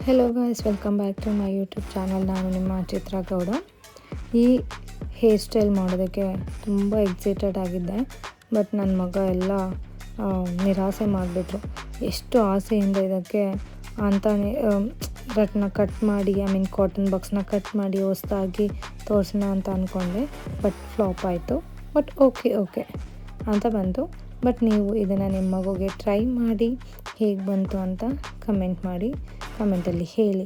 Hello guys, welcome back to my YouTube channel. ನಾನು ನಿಮ್ಮ ಚಿತ್ರ ಗೌಡ. ಈ ಹೇರ್ ಸ್ಟೈಲ್ ಮಾಡೋದಕ್ಕೆ ತುಂಬ ಎಕ್ಸೈಟೆಡ್ ಆಗಿದ್ದೆ. ಬಟ್ ನನ್ನ ಮಗ ಎಲ್ಲ ನಿರಾಸೆ ಮಾಡಿಬಿಟ್ರು. ಎಷ್ಟು ಆಸೆಯಿಂದ ಇದಕ್ಕೆ ಅಂತಾನೆ ರಟ್ನ ಕಟ್ ಮಾಡಿ, ಕಾಟನ್ ಬಾಕ್ಸ್ನ ಕಟ್ ಮಾಡಿ ಹೊಸ್ದಾಗಿ ತೋರಿಸೋಣ ಅಂತ ಅಂದ್ಕೊಂಡೆ. ಬಟ್ ಫ್ಲಾಪ್ ಆಯಿತು. ಬಟ್ ಓಕೆ ಅಂತ ಬಂತು. ಬಟ್ ನೀವು ಇದನ್ನು ನಿಮ್ಮ ಮಗುಗೆ ಟ್ರೈ ಮಾಡಿ ಹೇಗೆ ಬಂತು ಅಂತ ಕಮೆಂಟಲ್ಲಿ ಹೇಳಿ.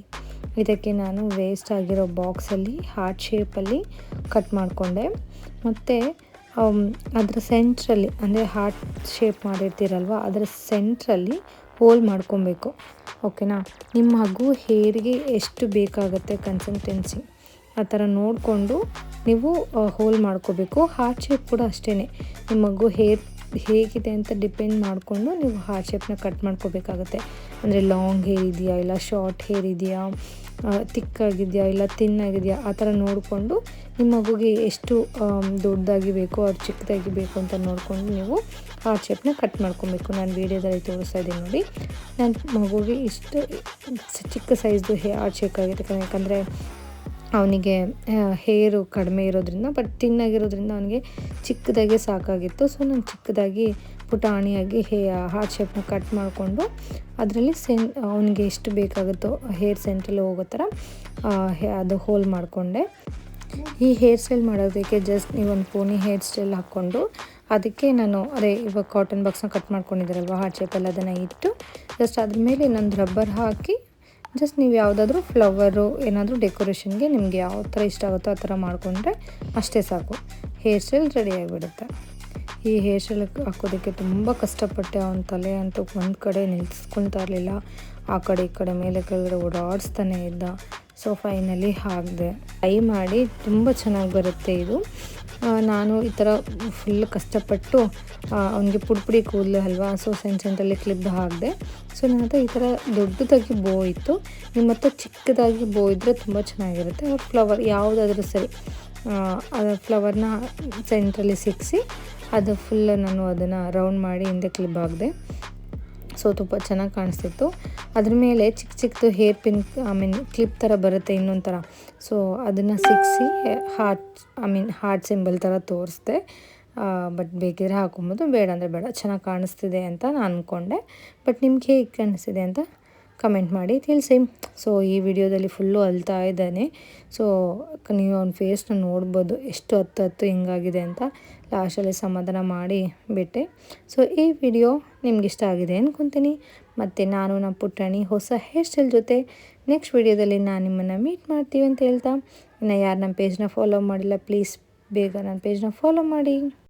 ಇದಕ್ಕೆ ನಾನು ವೇಸ್ಟ್ ಆಗಿರೋ ಬಾಕ್ಸಲ್ಲಿ ಹಾರ್ಟ್ ಶೇಪಲ್ಲಿ ಕಟ್ ಮಾಡಿಕೊಂಡೆ. ಮತ್ತು ಅದರ ಸೆಂಟ್ರಲ್ಲಿ, ಅಂದರೆ ಹಾರ್ಟ್ ಶೇಪ್ ಮಾಡಿರ್ತೀರಲ್ವ, ಅದರ ಸೆಂಟ್ರಲ್ಲಿ ಹೋಲ್ ಮಾಡ್ಕೊಬೇಕು. ಓಕೆನಾ? ನಿಮ್ಮ ಮಗು ಹೇರಿಗೆ ಎಷ್ಟು ಬೇಕಾಗುತ್ತೆ ಕನ್ಸಿಸ್ಟೆನ್ಸಿ ಆ ಥರ ನೋಡಿಕೊಂಡು ನೀವು ಹೋಲ್ ಮಾಡ್ಕೋಬೇಕು. ಹಾರ್ಟ್ ಶೇಪ್ ಕೂಡ ಅಷ್ಟೇ, ನಿಮ್ಮ ಮಗು ಹೇಗಿದೆ ಅಂತ ಡಿಪೆಂಡ್ ಮಾಡಿಕೊಂಡು ನೀವು ಹಾರ್ಟ್ ಶೇಪ್ನ ಕಟ್ ಮಾಡ್ಕೋಬೇಕಾಗತ್ತೆ. ಅಂದರೆ ಲಾಂಗ್ ಹೇರ್ ಇದೆಯಾ, ಇಲ್ಲ ಶಾರ್ಟ್ ಹೇರ್ ಇದೆಯಾ, ತಿಕ್ಕಾಗಿದೆಯಾ, ಇಲ್ಲ ತಿನ್ನಾಗಿದೆಯಾ, ಆ ಥರ ನೋಡಿಕೊಂಡು ನಿಮ್ಮ ಮಗುಗೆ ಎಷ್ಟು ದೊಡ್ಡದಾಗಿ ಬೇಕು ಅವ್ರು ಚಿಕ್ಕದಾಗಿ ಬೇಕು ಅಂತ ನೋಡಿಕೊಂಡು ನೀವು ಹಾರ್ಟ್ ಶೇಪ್ನ ಕಟ್ ಮಾಡ್ಕೊಬೇಕು. ನಾನು ವೀಡಿಯೋದಲ್ಲಿ ತೋರಿಸ್ತಾ ಇದ್ದೀನಿ ನೋಡಿ. ನನ್ನ ಮಗುಗೆ ಇಷ್ಟು ಚಿಕ್ಕ ಸೈಜ್ದು ಹಾರ್ಟ್ ಶೇಪ್ ಆಗಿದೆ. ಯಾಕಂದರೆ ಅವನಿಗೆ ಹೇರು ಕಡಿಮೆ ಇರೋದ್ರಿಂದ, ಬಟ್ ತಿನ್ನಾಗಿರೋದ್ರಿಂದ ಅವನಿಗೆ ಚಿಕ್ಕದಾಗೆ ಸಾಕಾಗಿತ್ತು. ಸೊ ನಾನು ಚಿಕ್ಕದಾಗಿ ಪುಟಾಣಿಯಾಗಿ ಹಾರ್ಟ್ ಶೇಪ್ನ ಕಟ್ ಮಾಡಿಕೊಂಡು ಅದರಲ್ಲಿ ಅವನಿಗೆ ಎಷ್ಟು ಬೇಕಾಗುತ್ತೋ ಹೇರ್ ಸೆಂಟ್ರಲ್ಲಿ ಹೋಗೋ ಥರ ಅದು ಹೋಲ್ ಮಾಡಿಕೊಂಡೆ. ಈ ಹೇರ್ ಸ್ಟೈಲ್ ಮಾಡೋದಕ್ಕೆ ಜಸ್ಟ್ ನೀವೊಂದು ಪೋನಿ ಹೇರ್ ಸ್ಟೈಲ್ ಹಾಕ್ಕೊಂಡು ಅದಕ್ಕೆ ನಾನು ಇವಾಗ ಕಾಟನ್ ಬಾಕ್ಸ್ನ ಕಟ್ ಮಾಡ್ಕೊಂಡಿದ್ದೀರಲ್ವ ಹಾರ್ಟ್ ಶೇಪಲ್ಲಿ, ಅದನ್ನು ಇಟ್ಟು ಜಸ್ಟ್ ಅದ್ರ ಮೇಲೆ ಇನ್ನೊಂದು ರಬ್ಬರ್ ಹಾಕಿ ಜಸ್ಟ್ ನೀವು ಯಾವುದಾದ್ರೂ ಫ್ಲವರು ಏನಾದರೂ ಡೆಕೋರೇಷನ್ಗೆ ನಿಮಗೆ ಯಾವ ಥರ ಇಷ್ಟ ಆಗುತ್ತೋ ಆ ಥರ ಮಾಡಿಕೊಂಡ್ರೆ ಅಷ್ಟೇ ಸಾಕು, ಹೇರ್ ಸ್ಟೈಲ್ ರೆಡಿ ಆಗಿಬಿಡುತ್ತೆ. ಈ ಹೇರ್ ಸ್ಟೈಲ್ ಹಾಕೋದಕ್ಕೆ ತುಂಬ ಕಷ್ಟಪಟ್ಟೆ. ಅವನ ತಲೆ ಅಂತೂ ಒಂದು ಕಡೆ ನಿಲ್ಸ್ಕೊಳ್ತಾ ಇರಲಿಲ್ಲ. ಆ ಕಡೆ ಈ ಕಡೆ ಮೇಲೆ ಕೆಳಗಡೆ ಓಡಾಡಿಸ್ತಾನೆ ಇದ್ದ. ಸೊ ಫೈನಲಿ ಹಾಕಿದೆ. ಟ್ರೈ ಮಾಡಿ, ತುಂಬ ಚೆನ್ನಾಗಿ ಬರುತ್ತೆ ಇದು. ನಾನು ಈ ಥರ ಫುಲ್ ಕಷ್ಟಪಟ್ಟು ಅವನಿಗೆ ಪುಡಿ ಕೂದಲು ಅಲ್ವಾ, ಸೊ ಸೆಂಟ್ರಲ್ಲಿ ಕ್ಲಿಪ್ ಹಾಕಿದೆ. ಸೊ ನನ್ನ ಹತ್ರ ಈ ಥರ ದೊಡ್ಡದಾಗಿ ಬೋ ಇತ್ತು. ನಿಮ್ಮ ಹತ್ರ ಚಿಕ್ಕದಾಗಿ ಬೋ ಇದ್ದರೆ ತುಂಬ ಚೆನ್ನಾಗಿರುತ್ತೆ. ಫ್ಲವರ್ ಯಾವುದಾದ್ರೂ ಸರಿ, ಫ್ಲವರ್ನ ಸೆಂಟ್ರಲ್ಲಿ ಸಿಕ್ಕಿಸಿ ಅದು ಫುಲ್ ನಾನು ಅದನ್ನು ರೌಂಡ್ ಮಾಡಿ ಹಿಂದೆ ಕ್ಲಿಪ್ ಹಾಕಿದೆ. ಸೊ ತುಂಬ ಚೆನ್ನಾಗಿ ಕಾಣಿಸ್ತಿತ್ತು. ಅದ್ರ ಮೇಲೆ ಚಿಕ್ಕದು ಹೇರ್ ಪಿನ್ ಕ್ಲಿಪ್ ಥರ ಬರುತ್ತೆ ಇನ್ನೊಂದು ಥರ. ಸೊ ಅದನ್ನು ಸಿಕ್ಕಿಸಿ ಹಾರ್ಟ್ ಸಿಂಬಲ್ ಥರ ತೋರಿಸ್ದೆ. ಬಟ್ ಬೇಕಿದ್ರೆ ಹಾಕೊಬೋದು, ಬೇಡ ಅಂದರೆ ಬೇಡ. ಚೆನ್ನಾಗಿ ಕಾಣಿಸ್ತಿದೆ ಅಂತ ನಾನು ಅಂದ್ಕೊಂಡೆ. ಬಟ್ ನಿಮ್ಗೆ ಹೇಗೆ ಕಾಣಿಸ್ತಿದೆ ಅಂತ ಕಮೆಂಟ್ ಮಾಡಿ ತಿಳಿಸಿ. ಸೊ ಈ ವಿಡಿಯೋದಲ್ಲಿ ಫುಲ್ಲು ಅಳ್ತಾ ಇದ್ದಾನೆ. ಸೊ ನೀವು ಅವ್ನ ಫೇಸ್ನ ನೋಡ್ಬೋದು ಎಷ್ಟು ಹತ್ತು ಹಿಂಗಾಗಿದೆ ಅಂತ. ಲಾಸ್ಟಲ್ಲಿ ಸಮಾಧಾನ ಮಾಡಿ ಬಿಟ್ಟೆ. ಸೊ ಈ ವಿಡಿಯೋ ನಿಮ್ಗೆ ಇಷ್ಟ ಆಗಿದೆ ಅಂದ್ಕೊತೀನಿ. ಮತ್ತು ನಾನು ನಮ್ಮ ಪುಟಾಣಿ ಹೊಸ ಹೇರ್ ಸ್ಟೈಲ್ ಜೊತೆ ನೆಕ್ಸ್ಟ್ ವಿಡಿಯೋದಲ್ಲಿ ನಾನು ನಿಮ್ಮನ್ನು ಮೀಟ್ ಮಾಡ್ತೀವಿ ಅಂತ ಹೇಳ್ತಾ, ಇನ್ನು ಯಾರು ನಮ್ಮ ಪೇಜ್ನ ಫಾಲೋ ಮಾಡಿಲ್ಲ ಪ್ಲೀಸ್ ಬೇಗ ನನ್ನ ಪೇಜ್ನ ಫಾಲೋ ಮಾಡಿ.